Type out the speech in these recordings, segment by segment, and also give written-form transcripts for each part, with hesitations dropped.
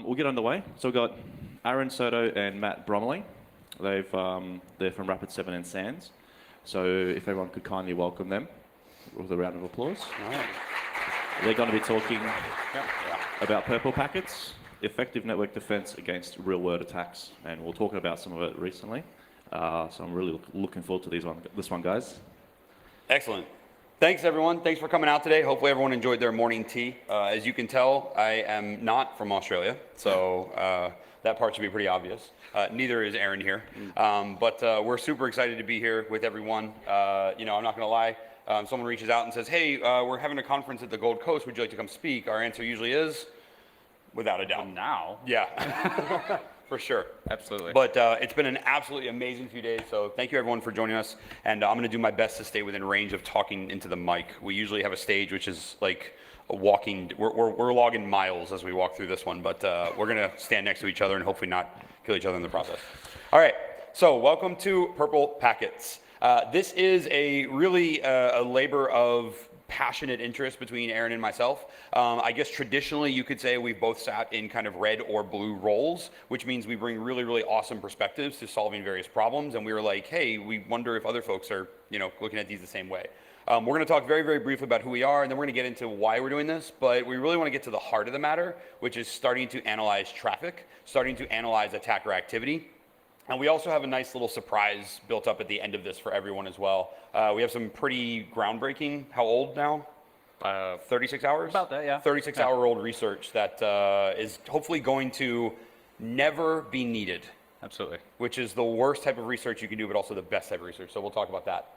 We'll get underway. So we've got Aaron Soto and Matt Bromiley. They're from Rapid 7 and Sands. So if everyone could kindly welcome them with a round of applause. All right. They're going to be talking about purple packets, effective network defense against real-world attacks, and we're talking about some of it recently. So I'm really looking forward to this one, guys. Excellent. Thanks, everyone. Thanks for coming out today. Hopefully everyone enjoyed their morning tea. As you can tell, I am not from Australia, so that part should be pretty obvious. Neither is Aaron here. But we're super excited to be here with everyone. I'm not going to lie. Someone reaches out and says, hey, we're having a conference at the Gold Coast. Would you like to come speak? Our answer usually is, without a doubt. Now? Yeah. For sure. Absolutely. But it's been an absolutely amazing few days, so thank you everyone for joining us, and I'm going to do my best to stay within range of talking into the mic. We usually have a stage which is like a walking, we're logging miles as we walk through this one, but we're going to stand next to each other and hopefully not kill each other in the process. All right, so welcome to Purple Packets. This is a really a labor of passionate interest between Aaron and myself. I guess traditionally you could say we've both sat in kind of red or blue roles, which means we bring really, really awesome perspectives to solving various problems. And we were like, hey, we wonder if other folks are, looking at these the same way. We're going to talk very, very briefly about who we are, and then we're going to get into why we're doing this. But we really want to get to the heart of the matter, which is starting to analyze traffic, starting to analyze attacker activity. And we also have a nice little surprise built up at the end of this for everyone as well. We have some pretty groundbreaking, how old now? 36 hours? About that, yeah. 36-hour-old research that is hopefully going to never be needed. Absolutely. Which is the worst type of research you can do, but also the best type of research. So we'll talk about that.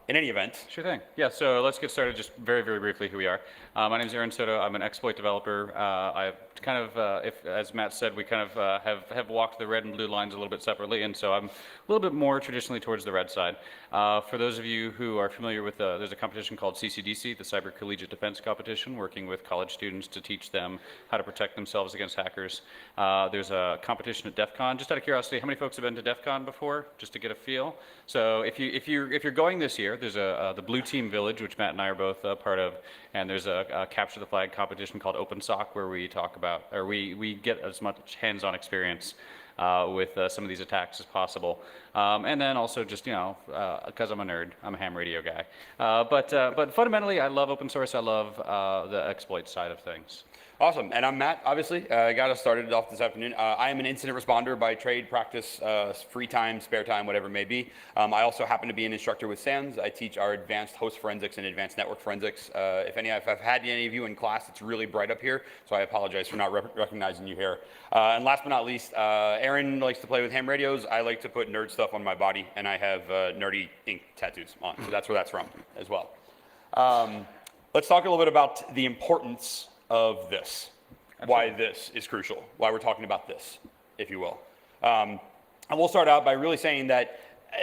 In any event. Sure thing. Yeah, so let's get started just very, very briefly who we are. My name is Aaron Soto. I'm an exploit developer. I kind of, as Matt said, we kind of have walked the red and blue lines a little bit separately, and so I'm a little bit more traditionally towards the red side. For those of you who are familiar with, there's a competition called CCDC, the Cyber Collegiate Defense Competition, working with college students to teach them how to protect themselves against hackers. There's a competition at DEF CON. Just out of curiosity, how many folks have been to DEF CON before, just to get a feel? So if you're going this year, there's the Blue Team Village, which Matt and I are both part of, and there's a Capture the Flag competition called OpenSOC, where we talk about, or we get as much hands-on experience with some of these attacks as possible. And then also just, because I'm a nerd, I'm a ham radio guy. But fundamentally, I love open source. I love the exploit side of things. Awesome. And I'm Matt, obviously. I got us started off this afternoon. I am an incident responder by trade, practice, free time, spare time, whatever it may be. I also happen to be an instructor with SANS. I teach our advanced host forensics and advanced network forensics. If I've had any of you in class, it's really bright up here, so I apologize for not recognizing you here. And last but not least, Aaron likes to play with ham radios. I like to put nerd stuff on my body, and I have nerdy ink tattoos on, so that's where that's from as well. Let's talk a little bit about the importance of this. Absolutely. Why this is crucial, why we're talking about this, if you will. And we'll start out by really saying that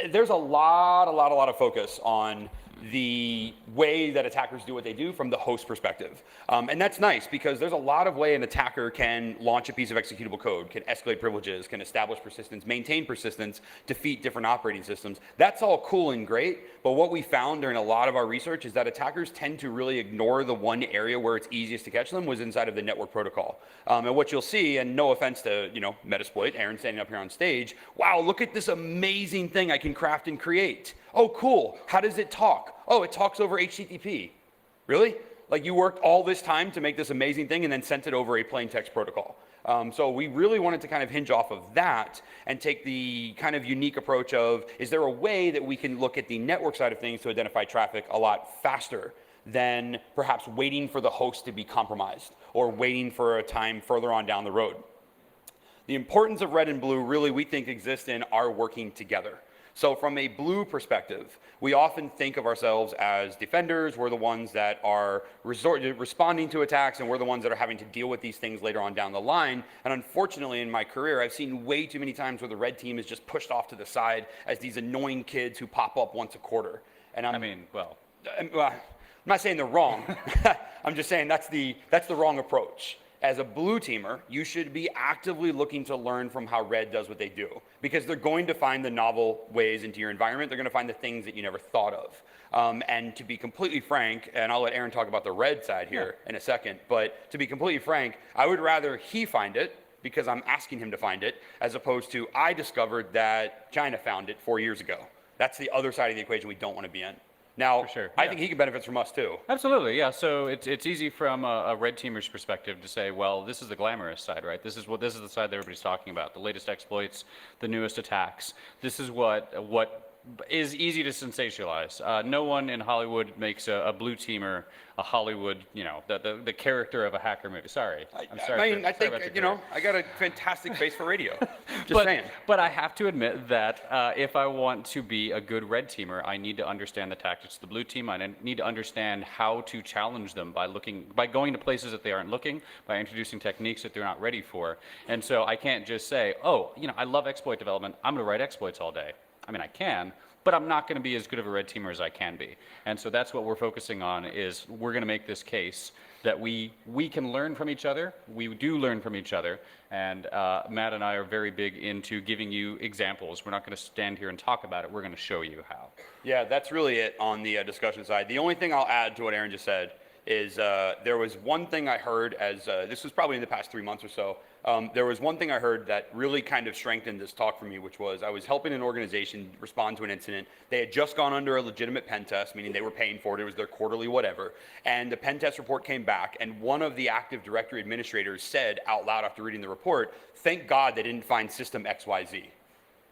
there's a lot of focus on the way that attackers do what they do from the host perspective. And that's nice because there's a lot of way an attacker can launch a piece of executable code, can escalate privileges, can establish persistence, maintain persistence, defeat different operating systems. That's all cool and great, but what we found during a lot of our research is that attackers tend to really ignore the one area where it's easiest to catch them was inside of the network protocol. And what you'll see, and no offense to, Metasploit, Aaron standing up here on stage, wow, look at this amazing thing I can craft and create. Oh, cool. How does it talk? Oh, it talks over HTTP. Really? Like you worked all this time to make this amazing thing and then sent it over a plain text protocol. So we really wanted to kind of hinge off of that and take the kind of unique approach of, is there a way that we can look at the network side of things to identify traffic a lot faster than perhaps waiting for the host to be compromised or waiting for a time further on down the road? The importance of red and blue really, we think, exists in our working together. So from a blue perspective, we often think of ourselves as defenders. We're the ones that are responding to attacks, and we're the ones that are having to deal with these things later on down the line. And unfortunately, in my career, I've seen way too many times where the red team is just pushed off to the side as these annoying kids who pop up once a quarter. And I'm not saying they're wrong. I'm just saying that's the wrong approach. as a blue teamer, you should be actively looking to learn from how red does what they do, because they're going to find the novel ways into your environment. They're going to find the things that you never thought of. And to be completely frank, and I'll let Aaron talk about the red side here in a second, but to be completely frank, I would rather he find it, because I'm asking him to find it, as opposed to I discovered that China found it 4 years ago. That's the other side of the equation we don't want to be in. Now, For sure, I yeah. think he can benefit from us too. Absolutely, yeah. So it's easy from a red teamer's perspective to say, well, this is the glamorous side, right? This is the side that everybody's talking about, the latest exploits, the newest attacks. This is what is easy to sensationalize. No one in Hollywood makes a blue teamer a Hollywood, the character of a hacker movie. Sorry, I'm sorry. I think, I got a fantastic face for radio. Just saying. But I have to admit that if I want to be a good red teamer, I need to understand the tactics of the blue team. I need to understand how to challenge them by going to places that they aren't looking, by introducing techniques that they're not ready for. And so I can't just say, oh, I love exploit development. I'm going to write exploits all day. I mean, I can, but I'm not going to be as good of a red teamer as I can be. And so that's what we're focusing on, is we're going to make this case that we can learn from each other. We do learn from each other. And Matt and I are very big into giving you examples. We're not going to stand here and talk about it. We're going to show you how. Yeah, that's really it on the discussion side. The only thing I'll add to what Aaron just said is there was one thing I heard as, this was probably in the past 3 months or so, there was one thing I heard that really kind of strengthened this talk for me, which was I was helping an organization respond to an incident. They had just gone under a legitimate pen test, meaning they were paying for it. It was their quarterly whatever. And the pen test report came back, and one of the Active Directory administrators said out loud after reading the report, "Thank God they didn't find system XYZ."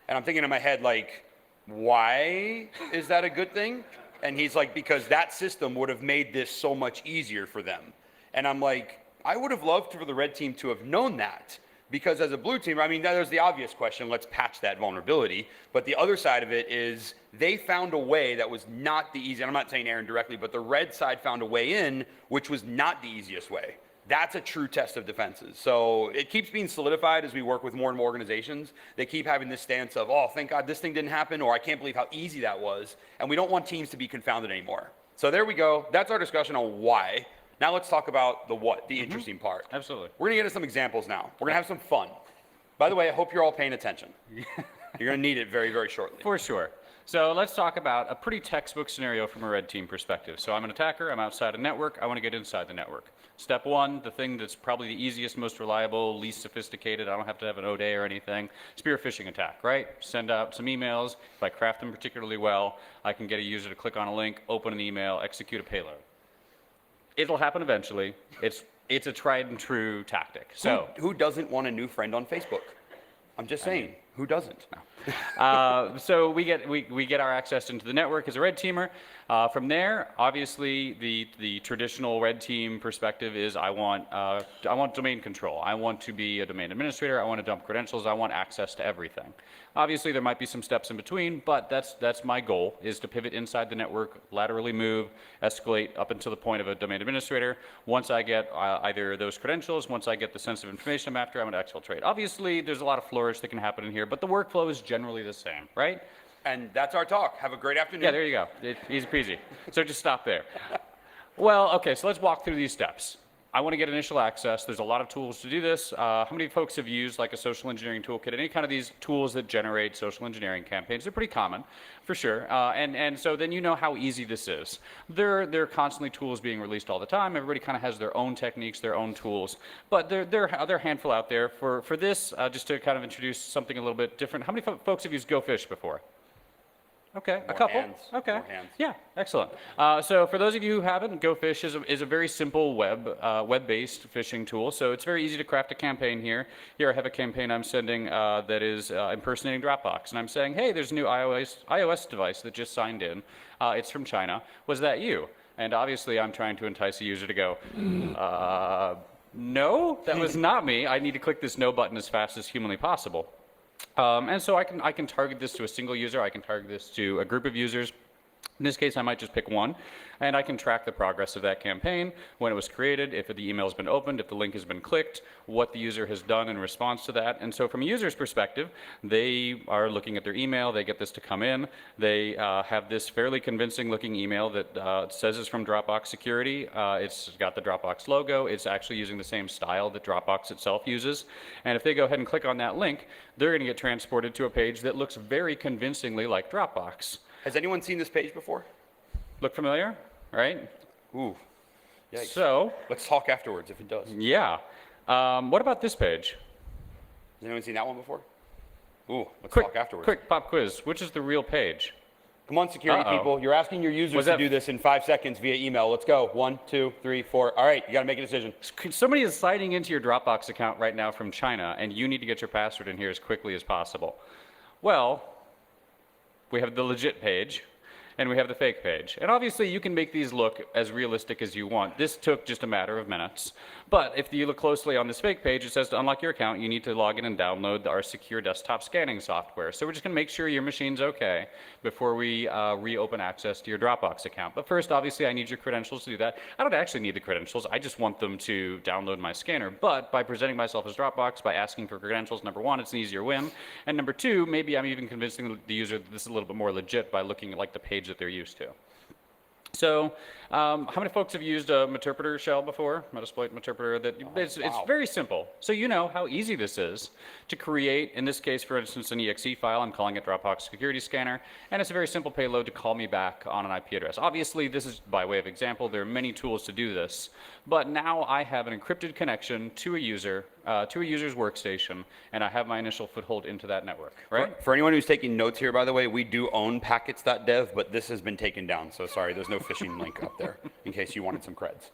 And I'm thinking in my head, like, why is that a good thing? And he's like, because that system would have made this so much easier for them. And I'm like, I would have loved for the red team to have known that, because as a blue team, I mean, there's the obvious question, let's patch that vulnerability. But the other side of it is they found a way that was not the easy, and I'm not saying Aaron directly, but the red side found a way in, which was not the easiest way. That's a true test of defenses. So it keeps being solidified as we work with more and more organizations. They keep having this stance of, oh, thank God this thing didn't happen, or I can't believe how easy that was. And we don't want teams to be confounded anymore. So there we go. That's our discussion on why. Now let's talk about the what, the interesting part. Absolutely. We're going to get into some examples now. We're going to have some fun. By the way, I hope you're all paying attention. You're going to need it very, very shortly. For sure. So let's talk about a pretty textbook scenario from a red team perspective. So I'm an attacker, I'm outside a network, I want to get inside the network. Step one, the thing that's probably the easiest, most reliable, least sophisticated, I don't have to have an O-day or anything, spear phishing attack, right? Send out some emails. If I craft them particularly well, I can get a user to click on a link, open an email, execute a payload. It'll happen eventually. It's a tried and true tactic. So who doesn't want a new friend on Facebook? I'm just saying, who doesn't? No. So we get our access into the network as a red teamer. From there, obviously, the traditional red team perspective is I want domain control. I want to be a domain administrator. I want to dump credentials. I want access to everything. Obviously, there might be some steps in between, but that's my goal, is to pivot inside the network, laterally move, escalate up until the point of a domain administrator. Once I get either those credentials, once I get the sensitive information I'm after, I'm going to exfiltrate. Obviously, there's a lot of flourish that can happen in here, but the workflow is generally the same, right? And that's our talk. Have a great afternoon. Yeah, there you go. Easy peasy. So just stop there. Well, okay, so let's walk through these steps. I want to get initial access. There's a lot of tools to do this. How many folks have used like a social engineering toolkit? Any kind of these tools that generate social engineering campaigns? They're pretty common, for sure. And so then you know how easy this is. There are constantly tools being released all the time. Everybody kind of has their own techniques, their own tools. But there are a handful out there. For this, just to kind of introduce something a little bit different, how many folks have used GoFish before? Okay, a couple. Hands. Okay. More hands. Yeah, excellent. So for those of you who haven't, GoFish is a very simple web-based phishing tool. So it's very easy to craft a campaign here. Here I have a campaign I'm sending that is impersonating Dropbox, and I'm saying, hey, there's a new iOS device that just signed in. It's from China. Was that you? And obviously I'm trying to entice a user to go, no, that was not me. I need to click this no button as fast as humanly possible. And so I can target this to a single user. I can target this to a group of users. In this case, I might just pick one, and I can track the progress of that campaign, when it was created, if the email has been opened, if the link has been clicked, what the user has done in response to that. And so from a user's perspective, they are looking at their email, they get this to come in, they have this fairly convincing looking email that says it's from Dropbox Security. It's got the Dropbox logo, it's actually using the same style that Dropbox itself uses. And if they go ahead and click on that link, they're going to get transported to a page that looks very convincingly like Dropbox. Has anyone seen this page before? Look familiar, right? Ooh. Yikes. So, Let's talk afterwards if it does. yeah. What about this page? Has anyone seen that one before? Ooh, let's Quick, talk afterwards. quick pop quiz. Which is the real page? Come on, security people. You're asking your users Was to that- do this in 5 seconds via email. Let's go. 1, 2, 3, 4. All right, you got to make a decision. Somebody is signing into your Dropbox account right now from China, and you need to get your password in here as quickly as possible. Well, we have the legit page, and we have the fake page. And obviously, you can make these look as realistic as you want. This took just a matter of minutes. But if you look closely on this fake page, it says to unlock your account, you need to log in and download our secure desktop scanning software. So we're just going to make sure your machine's okay before we reopen access to your Dropbox account. But first, obviously, I need your credentials to do that. I don't actually need the credentials. I just want them to download my scanner. But by presenting myself as Dropbox, by asking for credentials, number one, it's an easier win. And number two, maybe I'm even convincing the user that this is a little bit more legit by looking at like the page that they're used to. So, how many folks have used a Meterpreter shell before? Metasploit Meterpreter. It's very simple. So you know how easy this is to create, in this case, for instance, an exe file. I'm calling it Dropbox Security Scanner, and it's a very simple payload to call me back on an IP address. Obviously, this is by way of example. There are many tools to do this, but now I have an encrypted connection to a user's workstation, and I have my initial foothold into that network, right? For anyone who's taking notes here, by the way, we do own packets.dev, but this has been taken down. So sorry, there's no phishing link up there in case you wanted some creds.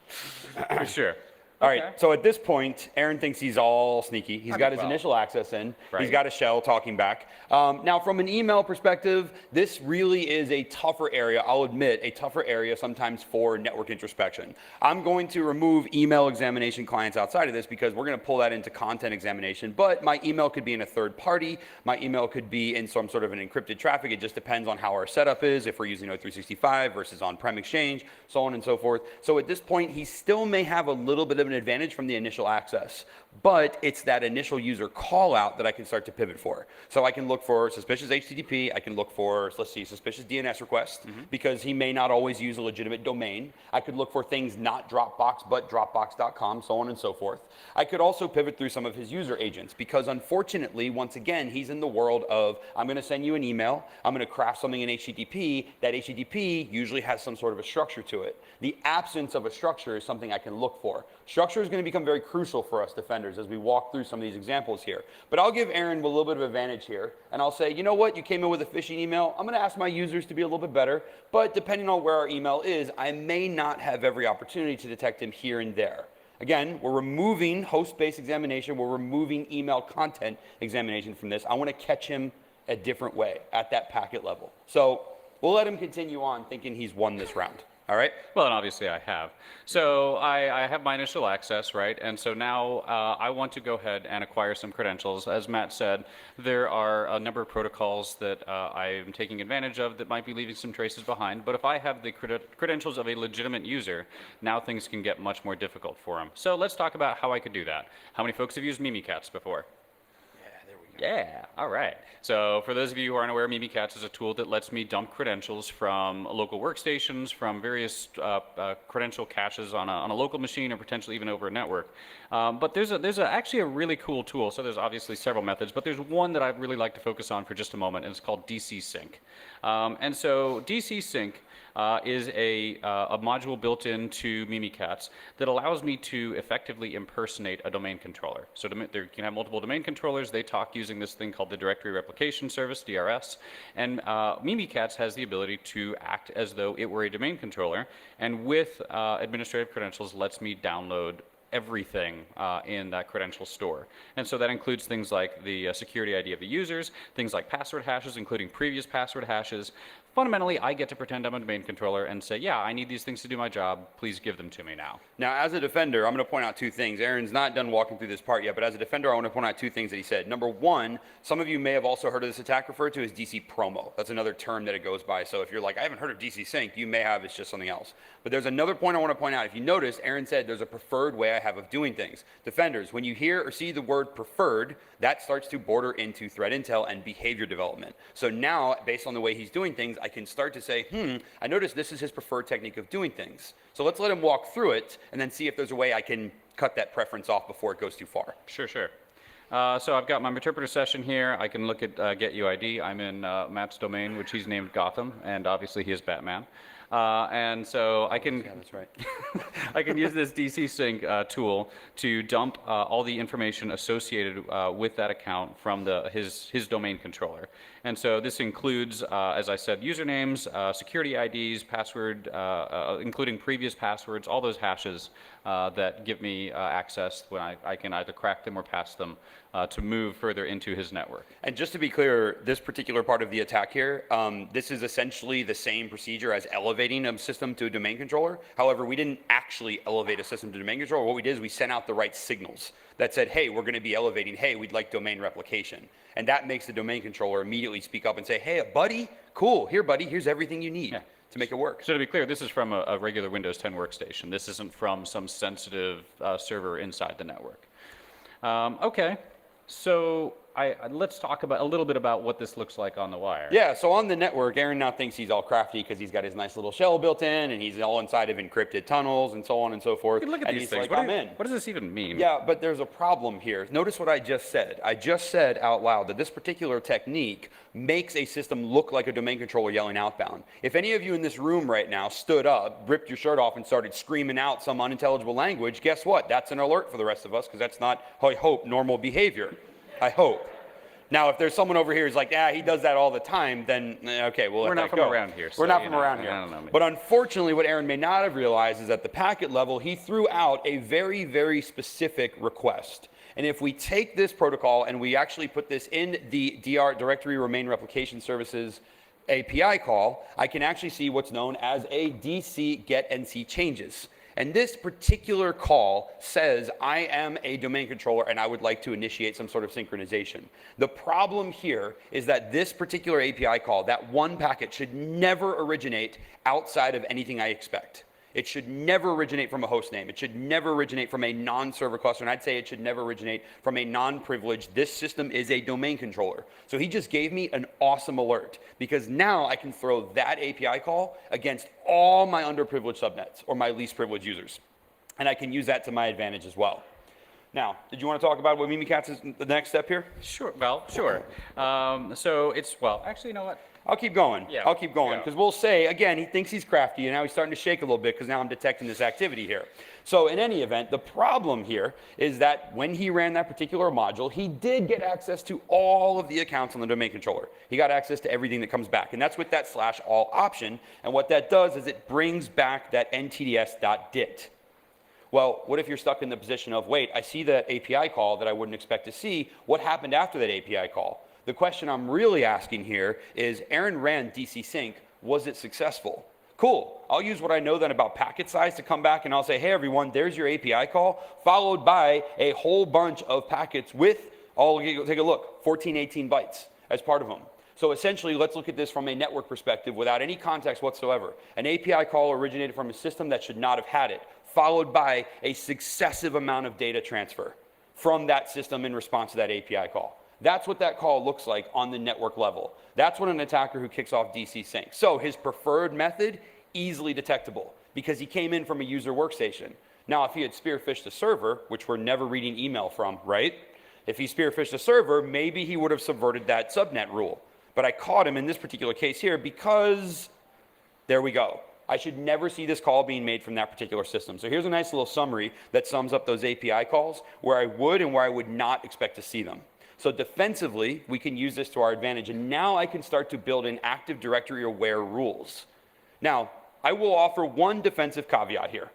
For sure. All Okay. right, so at this point, Aaron thinks he's all sneaky. He's got his initial access in. Right. He's got a shell talking back. Now, from an email perspective, this really is a tougher area, I'll admit, a tougher area sometimes for network introspection. I'm going to remove email examination clients outside of this because we're going to pull that into content examination, but my email could be in a third party. My email could be in some sort of an encrypted traffic. It just depends on how our setup is, if we're using O365 versus on-prem Exchange, so on and so forth. So at this point, he still may have a little bit of an advantage from the initial access, but it's that initial user call out that I can start to pivot for. So I can look for suspicious HTTP, I can look for, let's see, suspicious DNS request, because he may not always use a legitimate domain. I could look for things not Dropbox, but Dropbox.com, so on and so forth. I could also pivot through some of his user agents, because unfortunately, once again, he's in the world of, I'm gonna send you an email, I'm gonna craft something in HTTP, that HTTP usually has some sort of a structure to it. The absence of a structure is something I can look for. Structure is going to become very crucial for us defenders as we walk through some of these examples here. But I'll give Aaron a little bit of advantage here, and I'll say, you know what, you came in with a phishing email. I'm going to ask my users to be a little bit better, but depending on where our email is, I may not have every opportunity to detect him here and there. Again, we're removing host-based examination. We're removing email content examination from this. I want to catch him a different way at that packet level. So we'll let him continue on thinking he's won this round. All right? Well, and obviously I have. So I have my initial access, right? And so now I want to go ahead and acquire some credentials. As Matt said, there are a number of protocols that I am taking advantage of that might be leaving some traces behind. But if I have the credentials of a legitimate user, now things can get much more difficult for him. So let's talk about how I could do that. How many folks have used Mimikatz before? Yeah, all right. So for those of you who aren't aware, Mimikatz is a tool that lets me dump credentials from local workstations, from various credential caches on a local machine, or potentially even over a network. But there's actually a really cool tool. So there's obviously several methods, but there's one that I'd really like to focus on for just a moment, and it's called DC Sync. And so DC Sync is a module built into Mimikatz that allows me to effectively impersonate a domain controller. So you can have multiple domain controllers. They talk using this thing called the Directory Replication Service, DRS. And Mimikatz has the ability to act as though it were a domain controller, and with administrative credentials lets me download everything in that credential store. And so that includes things like the security ID of the users, things like password hashes, including previous password hashes, fundamentally, I get to pretend I'm a domain controller and say, yeah, I need these things to do my job. Please give them to me now. Now, as a defender, I'm going to point out two things. Aaron's not done walking through this part yet, but as a defender, I want to point out two things that he said. Number one, some of you may have also heard of this attack referred to as DC promo. That's another term that it goes by. So if you're like, I haven't heard of DC sync, you may have, it's just something else. But there's another point I want to point out. If you notice, Aaron said there's a preferred way I have of doing things. Defenders, when you hear or see the word preferred, that starts to border into threat intel and behavior development. So now, based on the way he's doing things, I can start to say, I notice this is his preferred technique of doing things. So let's let him walk through it and then see if there's a way I can cut that preference off before it goes too far. Sure. So I've got my interpreter session here. I can look at get UID. I'm in Matt's domain, which he's named Gotham, and obviously he is Batman. And so I can, Yeah, that's right. I can use this DC sync tool to dump all the information associated with that account from his domain controller. And so this includes, as I said, usernames, security IDs, password, including previous passwords, all those hashes that give me access when I can either crack them or pass them to move further into his network. And just to be clear, this particular part of the attack here, this is essentially the same procedure as elevating a system to a domain controller. However, we didn't actually elevate a system to domain controller. What we did is we sent out the right signals that said, hey, we're going to be elevating, hey, we'd like domain replication. And that makes the domain controller immediately speak up and say, hey, buddy, cool, here, buddy, here's everything you need to make it work. So to be clear, this is from a regular Windows 10 workstation. This isn't from some sensitive server inside the network. Okay, so let's talk about a little bit about what this looks like on the wire. Yeah, so on the network, Aaron now thinks he's all crafty because he's got his nice little shell built in, and he's all inside of encrypted tunnels and so on and so forth. Look at and these he's things. like, I'm in. What does this even mean? Yeah, but there's a problem here. Notice what I just said. I just said out loud that this particular technique makes a system look like a domain controller yelling outbound. If any of you in this room right now stood up, ripped your shirt off, and started screaming out some unintelligible language, guess what? That's an alert for the rest of us, because that's not, I hope, normal behavior. I hope. Now, if there's someone over here who's like, he does that all the time, then, okay, we'll let that go. We're not from around here. We're not from around here. I don't know, But unfortunately, what Aaron may not have realized is at the packet level, he threw out a very, very specific request. And if we take this protocol and we actually put this in the DR, Directory Domain Replication Services API call, I can actually see what's known as a DC get NC changes. And this particular call says, I am a domain controller and I would like to initiate some sort of synchronization. The problem here is that this particular API call, that one packet, should never originate outside of anything I expect. It should never originate from a host name. It should never originate from a non-server cluster. And I'd say it should never originate from a non-privileged, this system is a domain controller. So he just gave me an awesome alert, because now I can throw that API call against all my underprivileged subnets or my least privileged users. And I can use that to my advantage as well. Now, did you want to talk about what Mimikatz is the next step here? Sure. Well, sure. So it's, well, actually, you know what? I'll keep going. Yeah. I'll keep going, because we'll say, again, he thinks he's crafty, and now he's starting to shake a little bit because now I'm detecting this activity here. So in any event, the problem here is that when he ran that particular module, he did get access to all of the accounts on the domain controller. He got access to everything that comes back, and that's with that /all option. And what that does is it brings back that ntds.dit. Well, what if you're stuck in the position of, wait, I see that API call that I wouldn't expect to see. What happened after that API call? The question I'm really asking here is, Aaron ran DC sync, was it successful? Cool, I'll use what I know then about packet size to come back and I'll say, hey everyone, there's your API call, followed by a whole bunch of packets with, take a look, 14, 18 bytes as part of them. So essentially, let's look at this from a network perspective without any context whatsoever. An API call originated from a system that should not have had it, followed by a successive amount of data transfer from that system in response to that API call. That's what that call looks like on the network level. That's what an attacker who kicks off DC sync. So his preferred method, easily detectable, because he came in from a user workstation. Now, if he had spearphished a server, which we're never reading email from, right? If he spearphished a server, maybe he would have subverted that subnet rule. But I caught him in this particular case here because, there we go. I should never see this call being made from that particular system. So here's a nice little summary that sums up those API calls, where I would and where I would not expect to see them. So defensively, we can use this to our advantage, and now I can start to build in Active Directory aware rules. Now, I will offer one defensive caveat here.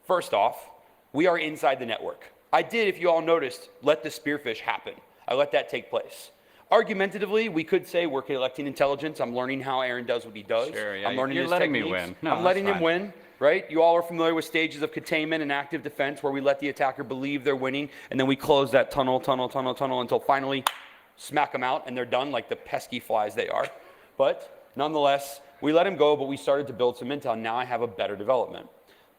First off, we are inside the network. I did, if you all noticed, let the spearfish happen. I let that take place. Argumentatively, we could say we're collecting intelligence. I'm learning how Aaron does what he does. Sure, yeah, I'm learning you're his letting me techniques. win. No, I'm that's letting him fine. win, right? You all are familiar with stages of containment and active defense where we let the attacker believe they're winning, and then we close that tunnel until finally smack them out and they're done like the pesky flies they are. But nonetheless, we let him go, but we started to build some intel. Now I have a better development.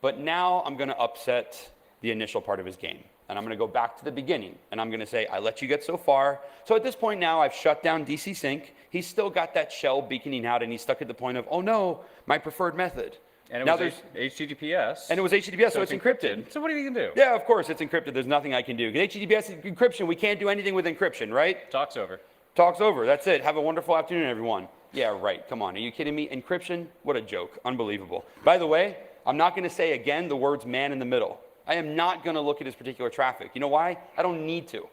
But now I'm going to upset the initial part of his game. And I'm going to go back to the beginning. And I'm going to say, I let you get so far. So at this point now, I've shut down DC Sync. He's still got that shell beaconing out, and he's stuck at the point of, oh no, my preferred method. And it now was HTTPS. And it was HTTPS, so it's encrypted. So what are you going to do? Yeah, of course, it's encrypted. There's nothing I can do. HTTPS encryption, we can't do anything with encryption, right? Talk's over. Talk's over. That's it. Have a wonderful afternoon, everyone. Yeah, right. Come on. Are you kidding me? Encryption? What a joke. Unbelievable. By the way, I'm not going to say again the words man in the middle. I am not going to look at his particular traffic. You know why? I don't need to.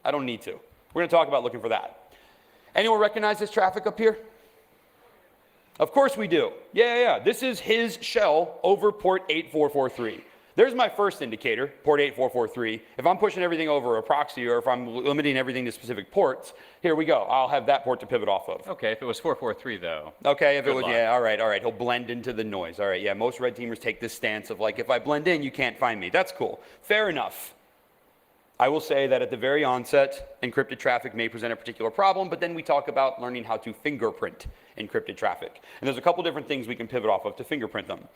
I don't need to. We're going to talk about looking for that. Anyone recognize this traffic up here? Of course we do. Yeah. This is his shell over port 8443. There's my first indicator, port 8443. If I'm pushing everything over a proxy or if I'm limiting everything to specific ports, here we go. I'll have that port to pivot off of. Okay, if it was 443 though. Okay, if it was, luck. yeah, all right. He'll blend into the noise. All right, yeah, most red teamers take this stance of like, if I blend in, you can't find me. That's cool. Fair enough. I will say that at the very onset, encrypted traffic may present a particular problem, but then we talk about learning how to fingerprint encrypted traffic. And there's a couple different things we can pivot off of to fingerprint them.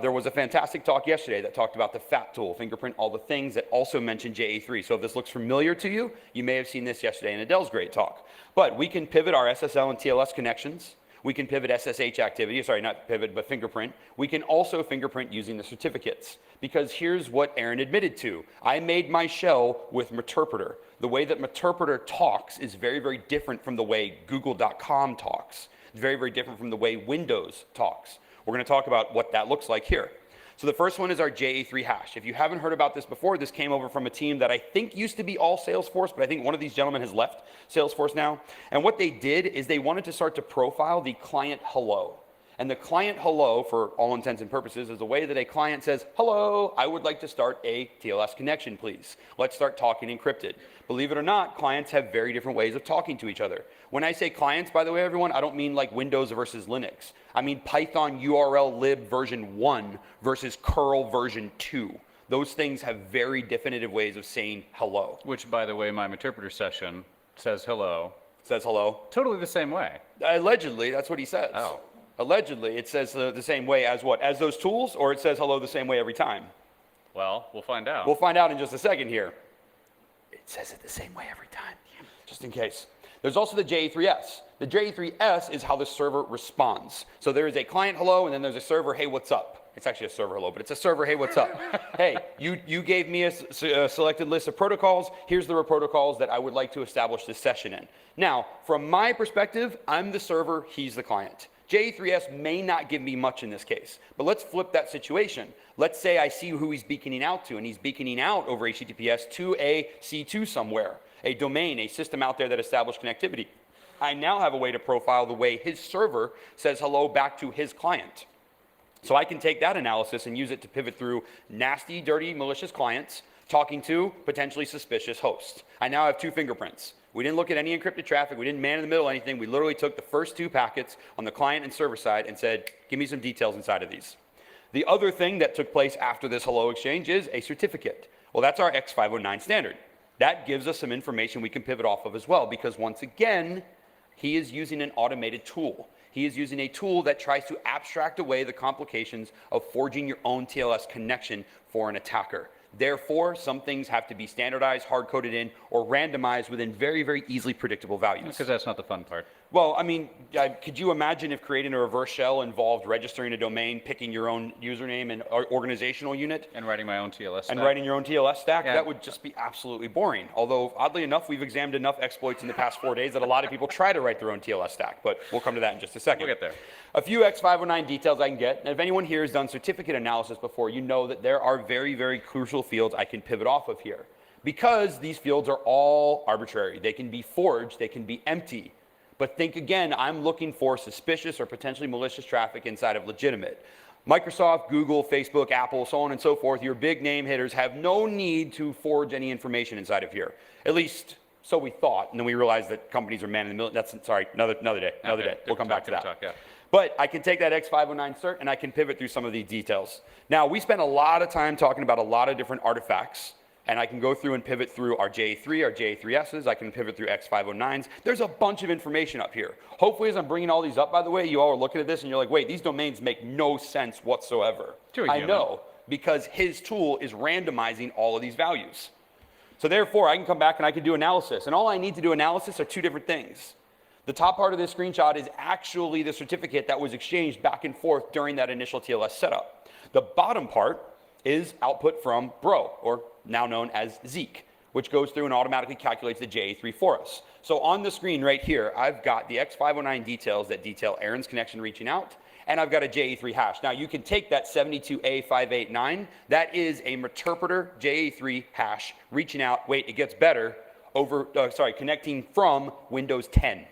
There was a fantastic talk yesterday that talked about the FAT tool, fingerprint all the things, that also mentioned JA3. So if this looks familiar to you, you may have seen this yesterday in Adele's great talk. But we can pivot our SSL and TLS connections. We can pivot SSH activity, sorry, not pivot, but fingerprint. We can also fingerprint using the certificates. Because here's what Aaron admitted to. I made my shell with Meterpreter. The way that Meterpreter talks is very, very different from the way Google.com talks. It's very, very different from the way Windows talks. We're going to talk about what that looks like here. So the first one is our JA3 hash. If you haven't heard about this before, this came over from a team that I think used to be all Salesforce, but I think one of these gentlemen has left Salesforce now. And what they did is they wanted to start to profile the client hello. And the client hello, for all intents and purposes, is a way that a client says, hello, I would like to start a TLS connection, please. Let's start talking encrypted. Believe it or not, clients have very different ways of talking to each other. When I say clients, by the way, everyone, I don't mean like Windows versus Linux. I mean Python URL lib version 1 versus curl version 2. Those things have very definitive ways of saying hello. Which, by the way, my Meterpreter session says hello. Says hello. Totally the same way. Allegedly, that's what he says. Oh. Allegedly, it says the same way as what? As those tools, or it says hello the same way every time? Well, we'll find out. We'll find out in just a second here. It says it the same way every time, just in case. There's also the JA3S. The JA3S is how the server responds. So there is a client hello, and then there's a server, hey, what's up? It's actually a server hello, but it's a server, hey, what's up? Hey, you gave me a selected list of protocols. Here's the protocols that I would like to establish this session in. Now, from my perspective, I'm the server, he's the client. JA3S may not give me much in this case, but let's flip that situation. Let's say I see who he's beaconing out to, and he's beaconing out over HTTPS to a C2 somewhere, a domain, a system out there that established connectivity. I now have a way to profile the way his server says hello back to his client. So I can take that analysis and use it to pivot through nasty, dirty, malicious clients talking to potentially suspicious hosts. I now have two fingerprints. We didn't look at any encrypted traffic. We didn't man in the middle anything. We literally took the first two packets on the client and server side and said, give me some details inside of these. The other thing that took place after this hello exchange is a certificate. Well, that's our X509 standard. That gives us some information we can pivot off of as well, because once again, he is using an automated tool. He is using a tool that tries to abstract away the complications of forging your own TLS connection for an attacker. Therefore, some things have to be standardized, hard-coded in, or randomized within very, very easily predictable values. Because that's not the fun part. Well, I mean, could you imagine if creating a reverse shell involved registering a domain, picking your own username and organizational unit? And writing my own TLS stack. And writing your own TLS stack? Yeah. That would just be absolutely boring. Although, oddly enough, we've examined enough exploits in the past 4 days that a lot of people try to write their own TLS stack. But we'll come to that in just a second. We'll get there. A few X509 details I can get. And if anyone here has done certificate analysis before, you know that there are very, very crucial fields I can pivot off of here. Because these fields are all arbitrary. They can be forged, they can be empty. But think again, I'm looking for suspicious or potentially malicious traffic inside of legitimate. Microsoft, Google, Facebook, Apple, so on and so forth, your big name hitters have no need to forge any information inside of here. At least So we thought, and then we realized that companies are man in the middle. That's, sorry, another day. Okay, We'll come back to that. talk, yeah. But I can take that X509 cert and I can pivot through some of these details. Now, we spent a lot of time talking about a lot of different artifacts, and I can go through and pivot through our JA3, our JA3Ss. I can pivot through X509s. There's a bunch of information up here. Hopefully, as I'm bringing all these up, by the way, you all are looking at this and you're like, wait, these domains make no sense whatsoever. I know, because his tool is randomizing all of these values. So therefore, I can come back and I can do analysis. And all I need to do analysis are two different things. The top part of this screenshot is actually the certificate that was exchanged back and forth during that initial TLS setup. The bottom part is output from Bro, or now known as Zeek, which goes through and automatically calculates the JA3 for us. So on the screen right here, I've got the X509 details that detail Aaron's connection reaching out, and I've got a JA3 hash. Now you can take that 72A589, that is a Meterpreter JA3 hash reaching out, wait, it gets better, connecting from Windows 10.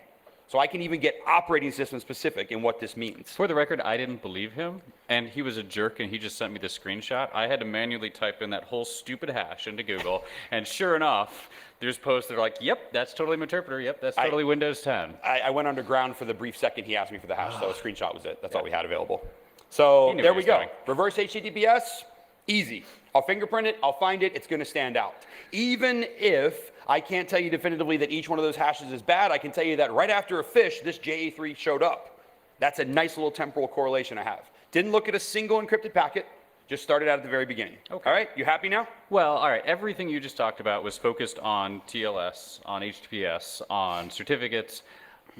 So I can even get operating system specific in what this means. For the record, I didn't believe him, and he was a jerk, and he just sent me the screenshot. I had to manually type in that whole stupid hash into Google, and sure enough, there's posts that are like, yep, that's totally Meterpreter, yep, that's totally Windows 10. I went underground for the brief second he asked me for the hash, so a screenshot was it. That's all we had available. So there we go. Reverse HTTPS, easy. I'll fingerprint it, I'll find it, it's gonna stand out. Even if I can't tell you definitively that each one of those hashes is bad, I can tell you that right after a fish, this JA3 showed up. That's a nice little temporal correlation I have. Didn't look at a single encrypted packet, just started out at the very beginning. Okay. All right, you happy now? Well, all right, everything you just talked about was focused on TLS, on HTTPS, on certificates.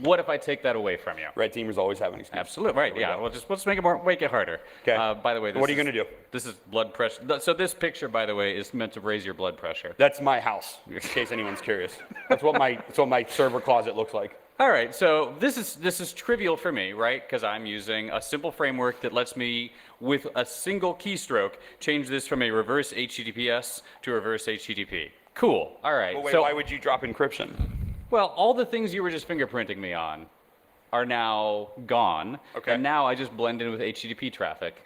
What if I take that away from you? Red teamers always have an excuse. Absolutely, right, yeah. Well, just let's make it harder. Okay. By the way, what are you going to do? This is blood pressure. So this picture, by the way, is meant to raise your blood pressure. That's my house, in case anyone's curious. That's what my server closet looks like. All right, so this is trivial for me, right? Because I'm using a simple framework that lets me, with a single keystroke, change this from a reverse HTTPS to reverse HTTP. Cool, all right. Well, wait, so why would you drop encryption? Well, all the things you were just fingerprinting me on are now gone. Okay. And now I just blend in with HTTP traffic.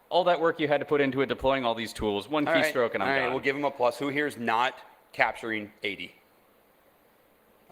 All that work you had to put into it, deploying all these tools, one keystroke and I'm done. All right, we'll give him a plus. Who here is not capturing 80?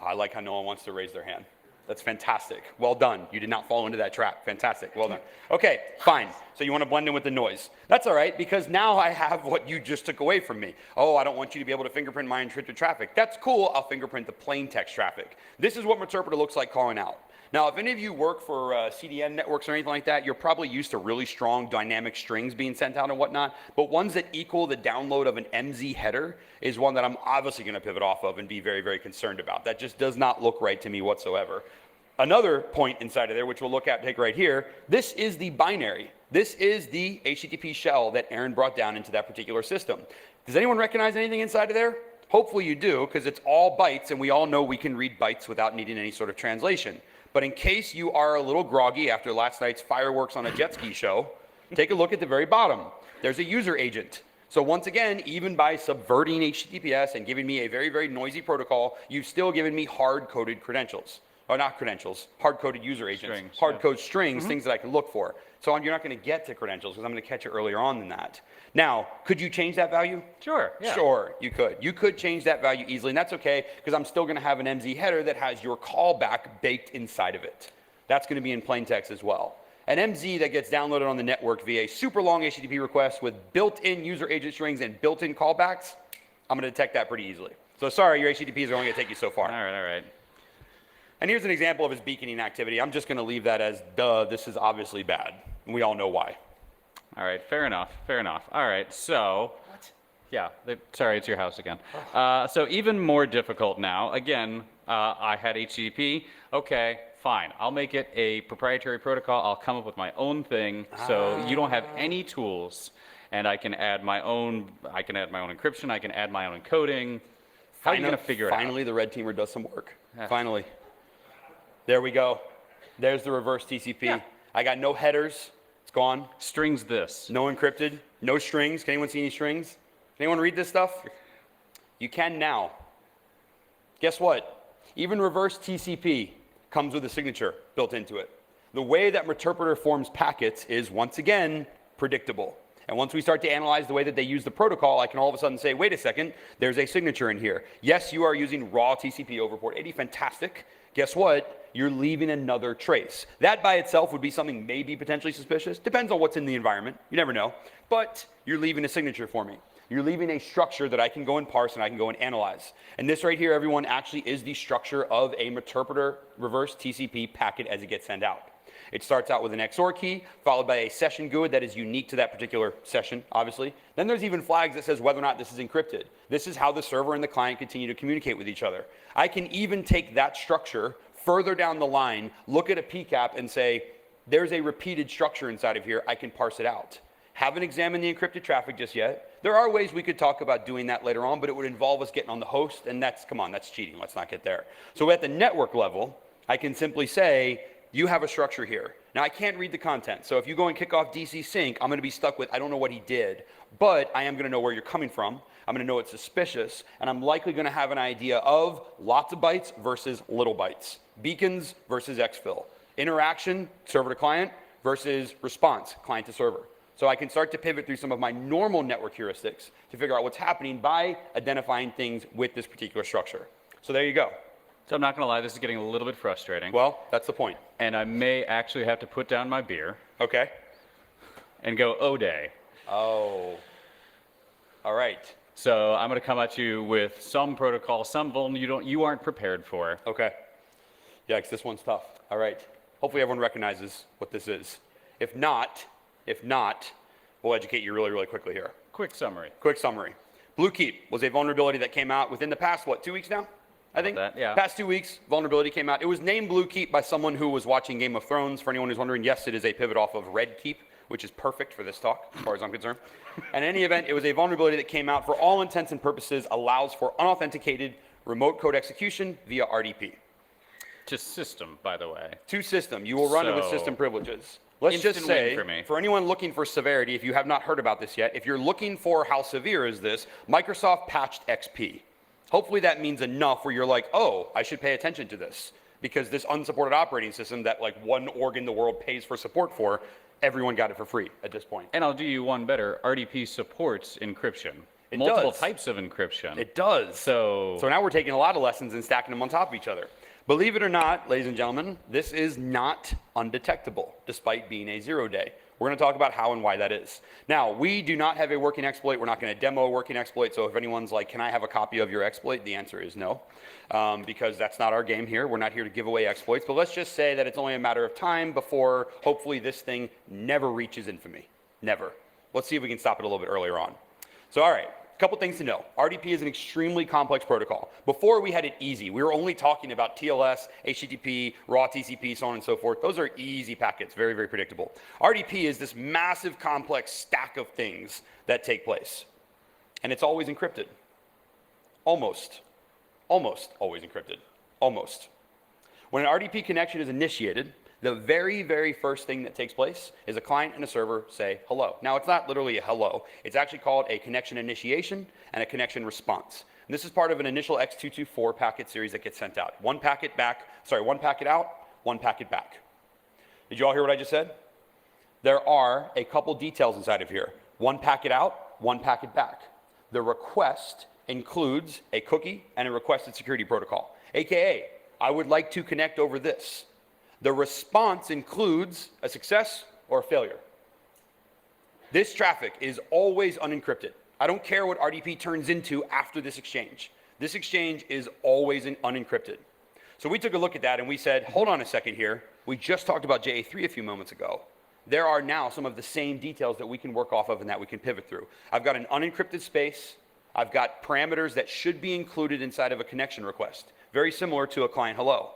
I like how no one wants to raise their hand. That's fantastic. Well done. You did not fall into that trap. Fantastic. Well done. Okay, fine. So you want to blend in with the noise. That's all right, because now I have what you just took away from me. Oh, I don't want you to be able to fingerprint my encrypted traffic. That's cool. I'll fingerprint the plain text traffic. This is what Meterpreter looks like calling out. Now, if any of you work for CDN networks or anything like that, you're probably used to really strong dynamic strings being sent out and whatnot, but ones that equal the download of an MZ header is one that I'm obviously going to pivot off of and be very, very concerned about. That just does not look right to me whatsoever. Another point inside of there, which we'll take right here, this is the binary. This is the HTTP shell that Aaron brought down into that particular system. Does anyone recognize anything inside of there? Hopefully you do, because it's all bytes, and we all know we can read bytes without needing any sort of translation. But in case you are a little groggy after last night's fireworks on a jet ski show, take a look at the very bottom. There's a user agent. So once again, even by subverting HTTPS and giving me a very, very noisy protocol, you've still given me hard-coded credentials. Or not credentials, hard-coded user agents. Hard-code strings, things that I can look for. So you're not going to get to credentials because I'm going to catch it earlier on than that. Now, could you change that value? Sure, yeah. Sure, you could. You could change that value easily, and that's okay because I'm still going to have an MZ header that has your callback baked inside of it. That's going to be in plain text as well. An MZ that gets downloaded on the network via a super long HTTP request with built-in user agent strings and built-in callbacks, I'm going to detect that pretty easily. So sorry, your HTTPs are only going to take you so far. All right. And here's an example of his beaconing activity. I'm just going to leave that as, duh, this is obviously bad. And we all know why. All right, fair enough. All right, so. What? Yeah, sorry, it's your house again. So even more difficult now. Again, I had HTTP. Okay, fine. I'll make it a proprietary protocol. I'll come up with my own thing. So you don't have any tools. And I can add my own encryption. I can add my own encoding. How are you going to figure it out? Finally, the red teamer does some work. Finally. There we go. There's the reverse TCP. Yeah. I got no headers. It's gone. Strings this. No encrypted. No strings. Can anyone see any strings? Can anyone read this stuff? You can now. Guess what? Even reverse TCP comes with a signature built into it. The way that Meterpreter forms packets is, once again, predictable. And once we start to analyze the way that they use the protocol, I can all of a sudden say, wait a second, there's a signature in here. Yes, you are using raw TCP over port 80, fantastic. Guess what? You're leaving another trace. That by itself would be something maybe potentially suspicious. Depends on what's in the environment. You never know. But you're leaving a signature for me. You're leaving a structure that I can go and parse and I can go and analyze. And this right here, everyone, actually is the structure of a interpreter reverse TCP packet as it gets sent out. It starts out with an XOR key, followed by a session GUID that is unique to that particular session, obviously. Then there's even flags that says whether or not this is encrypted. This is how the server and the client continue to communicate with each other. I can even take that structure further down the line, look at a PCAP and say, there's a repeated structure inside of here, I can parse it out. Haven't examined the encrypted traffic just yet. There are ways we could talk about doing that later on, but it would involve us getting on the host, and that's, come on, that's cheating, let's not get there. So at the network level, I can simply say, you have a structure here. Now, I can't read the content, so if you go and kick off DC sync, I'm gonna be stuck with, I don't know what he did, but I am gonna know where you're coming from, I'm gonna know it's suspicious, and I'm likely gonna have an idea of lots of bytes versus little bytes, beacons versus exfil, interaction, server to client, versus response, client to server. So I can start to pivot through some of my normal network heuristics to figure out what's happening by identifying things with this particular structure. So there you go. So I'm not gonna lie, this is getting a little bit frustrating. Well, that's the point. And I may actually have to put down my beer Okay. and go O-Day. Oh. All right. So I'm gonna come at you with some protocol, some vuln you aren't prepared for. Okay. Yikes, this one's tough. All right. Hopefully everyone recognizes what this is. If not, we'll educate you really, really quickly here. Quick summary. Quick summary. Blue Keep was a vulnerability that came out within the past, what, 2 weeks now? I think? That, yeah. Past 2 weeks, vulnerability came out. It was named Blue Keep by someone who was watching Game of Thrones. For anyone who's wondering, yes, it is a pivot off of Red Keep, which is perfect for this talk, as far as I'm concerned. And in any event, it was a vulnerability that came out, for all intents and purposes, allows for unauthenticated remote code execution via RDP. To system, by the way. To system. You will run it with So, system privileges. Let's just instant win say, for me. for anyone looking for severity, if you have not heard about this yet, if you're looking for how severe is this, Microsoft patched XP. Hopefully that means enough where you're like, oh, I should pay attention to this, because this unsupported operating system that like one org in the world pays for support for, everyone got it for free at this point. And I'll do you one better. RDP supports encryption. It Multiple does. types of encryption. It does. So now we're taking a lot of lessons and stacking them on top of each other. Believe it or not, ladies and gentlemen, this is not undetectable, despite being a 0-day. We're going to talk about how and why that is. Now, we do not have a working exploit. We're not going to demo a working exploit. So if anyone's like, can I have a copy of your exploit? The answer is no, because that's not our game here. We're not here to give away exploits. But let's just say that it's only a matter of time before hopefully this thing never reaches infamy. Never. Let's see if we can stop it a little bit earlier on. So all right. Couple things to know. RDP is an extremely complex protocol. Before we had it easy. We were only talking about TLS, HTTP, raw TCP, so on and so forth. Those are easy packets, very, very predictable. RDP is this massive complex stack of things that take place. And it's always encrypted. Almost always encrypted. Almost. When an RDP connection is initiated, the very, very first thing that takes place is a client and a server say hello. Now, it's not literally a hello. It's actually called a connection initiation and a connection response. And this is part of an initial X224 packet series that gets sent out. One packet out, one packet back. Did you all hear what I just said? There are a couple details inside of here. One packet out, one packet back. The request includes a cookie and a requested security protocol, AKA, I would like to connect over this. The response includes a success or a failure. This traffic is always unencrypted. I don't care what RDP turns into after this exchange. This exchange is always unencrypted. So we took a look at that and we said, hold on a second here. We just talked about JA3 a few moments ago. There are now some of the same details that we can work off of and that we can pivot through. I've got an unencrypted space. I've got parameters that should be included inside of a connection request. Very similar to a client hello.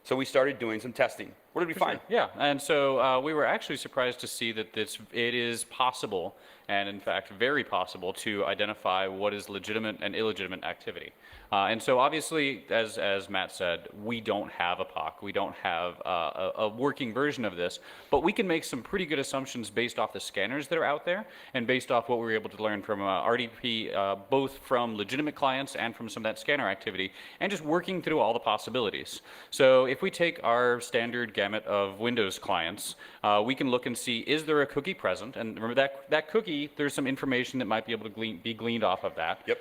So we started doing some testing. What did we find? yeah, and so we were actually surprised to see that it is possible, and in fact very possible, to identify what is legitimate and illegitimate activity. And so obviously, as Matt said, we don't have a POC, we don't have a working version of this, but we can make some pretty good assumptions based off the scanners that are out there, and based off what we were able to learn from RDP, both from legitimate clients and from some of that scanner activity, and just working through all the possibilities. So if we take our standard gamut of Windows clients, we can look and see, is there a cookie present? And remember that cookie, there's some information that might be able to be gleaned off of that. Yep.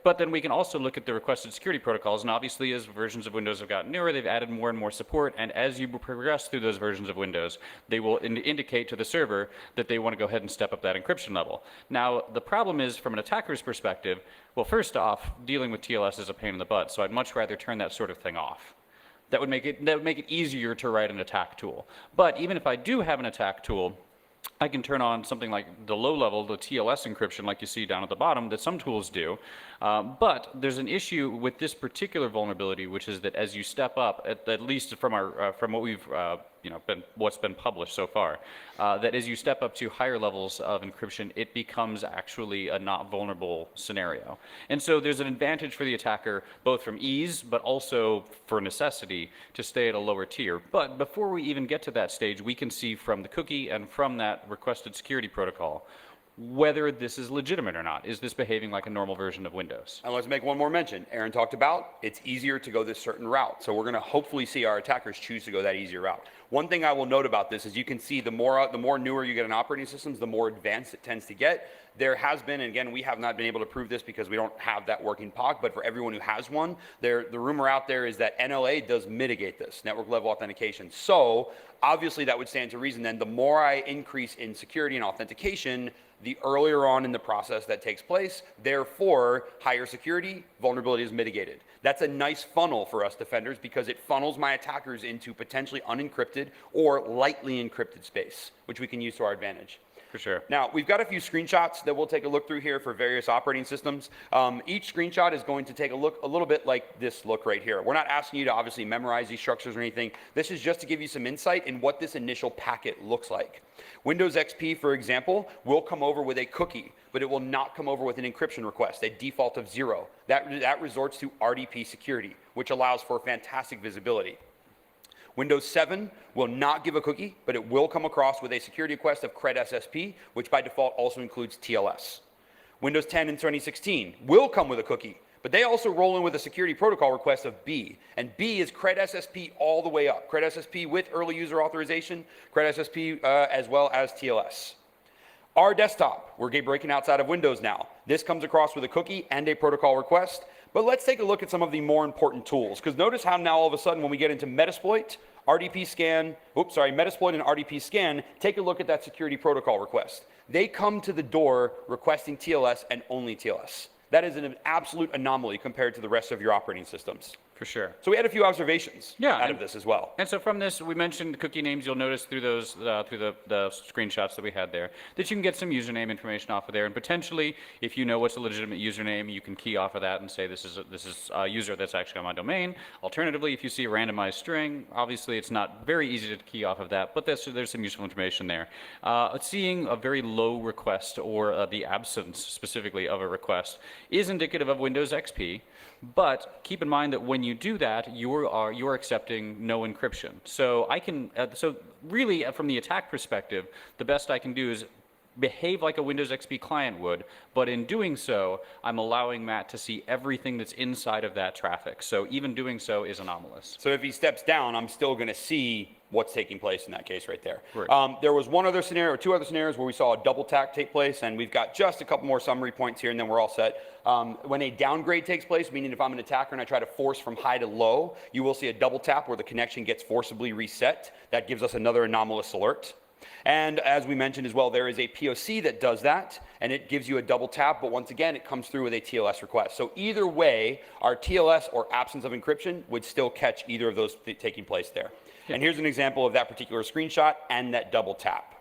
But then we can also look at the requested security protocols, and obviously as versions of Windows have gotten newer, they've added more and more support, and as you progress through those versions of Windows, they will indicate to the server that they want to go ahead and step up that encryption level. Now, the problem is, from an attacker's perspective, well, first off, dealing with TLS is a pain in the butt, so I'd much rather turn that sort of thing off. That would make it easier to write an attack tool. But even if I do have an attack tool, I can turn on something like the low level, the TLS encryption, like you see down at the bottom, that some tools do. But there's an issue with this particular vulnerability, which is that as you step up, at least from what we've what's been published so far, that as you step up to higher levels of encryption, it becomes actually a not vulnerable scenario. And so there's an advantage for the attacker, both from ease, but also for necessity, to stay at a lower tier. But before we even get to that stage, we can see from the cookie and from that requested security protocol whether this is legitimate or not. Is this behaving like a normal version of Windows? And let's make one more mention. Aaron talked about it's easier to go this certain route. So we're going to hopefully see our attackers choose to go that easier route. One thing I will note about this is you can see the more newer you get in operating systems, the more advanced it tends to get. There has been, and again, we have not been able to prove this because we don't have that working POC, but for everyone who has one, the rumor out there is that NLA does mitigate this, network level authentication. So obviously that would stand to reason then the more I increase in security and authentication, the earlier on in the process that takes place, therefore higher security, vulnerability is mitigated. That's a nice funnel for us defenders because it funnels my attackers into potentially unencrypted or lightly encrypted space, which we can use to our advantage. For sure. Now, we've got a few screenshots that we'll take a look through here for various operating systems. Each screenshot is going to take a little bit like this look right here. We're not asking you to obviously memorize these structures or anything. This is just to give you some insight in what this initial packet looks like. Windows XP, for example, will come over with a cookie, but it will not come over with an encryption request, a default of 0. That resorts to RDP security, which allows for fantastic visibility. Windows 7 will not give a cookie, but it will come across with a security request of cred SSP, which by default also includes TLS. Windows 10 and 2016 will come with a cookie, but they also roll in with a security protocol request of B. And B is cred SSP all the way up. Cred SSP with early user authorization, cred SSP as well as TLS. Our desktop, we're breaking outside of Windows now. This comes across with a cookie and a protocol request. But let's take a look at some of the more important tools, because notice how now all of a sudden when we get into Metasploit, Metasploit and RDP scan, take a look at that security protocol request. They come to the door requesting TLS and only TLS. That is an absolute anomaly compared to the rest of your operating systems. For sure. So we had a few observations out and, of this as well. And so from this, we mentioned cookie names. You'll notice through those through the screenshots that we had there that you can get some username information off of there, and potentially, if you know what's a legitimate username, you can key off of that and say this is a user that's actually on my domain. Alternatively, if you see a randomized string, obviously it's not very easy to key off of that, but there's some useful information there. Seeing a very low request or the absence specifically of a request is indicative of Windows XP. But keep in mind that when you do that, you're accepting no encryption. So I can so really from the attack perspective, the best I can do is behave like a Windows XP client would, but in doing so, I'm allowing Matt to see everything that's inside of that traffic. So even doing so is anomalous. So if he steps down, I'm still going to see what's taking place in that case right there. Right. There was one other scenario, or two other scenarios where we saw a double tap take place, and we've got just a couple more summary points here, and then we're all set. When a downgrade takes place, meaning if I'm an attacker and I try to force from high to low, you will see a double tap where the connection gets forcibly reset. That gives us another anomalous alert. And as we mentioned as well, there is a POC that does that, and it gives you a double tap, but once again, it comes through with a TLS request. So either way, our TLS or absence of encryption would still catch either of those taking place there. Yeah. And here's an example of that particular screenshot and that double tap.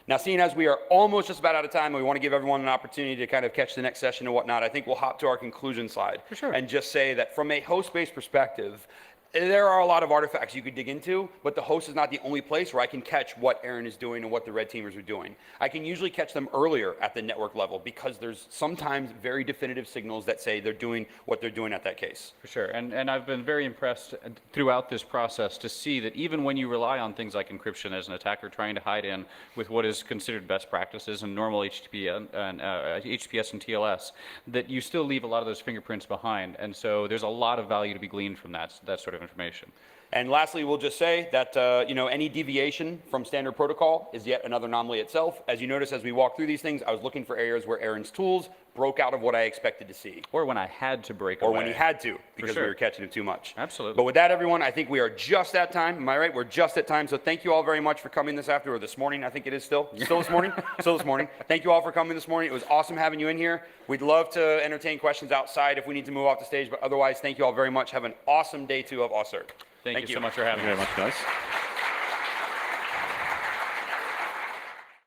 Now, seeing as we are almost just about out of time, and we want to give everyone an opportunity to kind of catch the next session and whatnot, I think we'll hop to our conclusion slide. For sure. And just say that from a host-based perspective, there are a lot of artifacts you could dig into, but the host is not the only place where I can catch what Aaron is doing and what the red teamers are doing. I can usually catch them earlier at the network level because there's sometimes very definitive signals that say they're doing what they're doing at that case. For sure, and I've been very impressed throughout this process to see that even when you rely on things like encryption as an attacker trying to hide in with what is considered best practices and normal HTTP and HTTPS and TLS, that you still leave a lot of those fingerprints behind, and so there's a lot of value to be gleaned from that sort of information. And lastly, we'll just say that any deviation from standard protocol is yet another anomaly itself. As you notice, as we walk through these things, I was looking for areas where Aaron's tools broke out of what I expected to see. Or when I had to break Or away. when he had to, because sure. we were catching him too much. Absolutely. But with that, everyone, I think we are just at time. Am I right? We're just at time. So thank you all very much for coming this afternoon, or this morning. I think it is still this morning. Still this morning. Thank you all for coming this morning. It was awesome having you in here. We'd love to entertain questions outside if we need to move off the stage. But otherwise, thank you all very much. Have an awesome day 2 of AusCERT. Thank you so much for having me. Thank you very much, guys.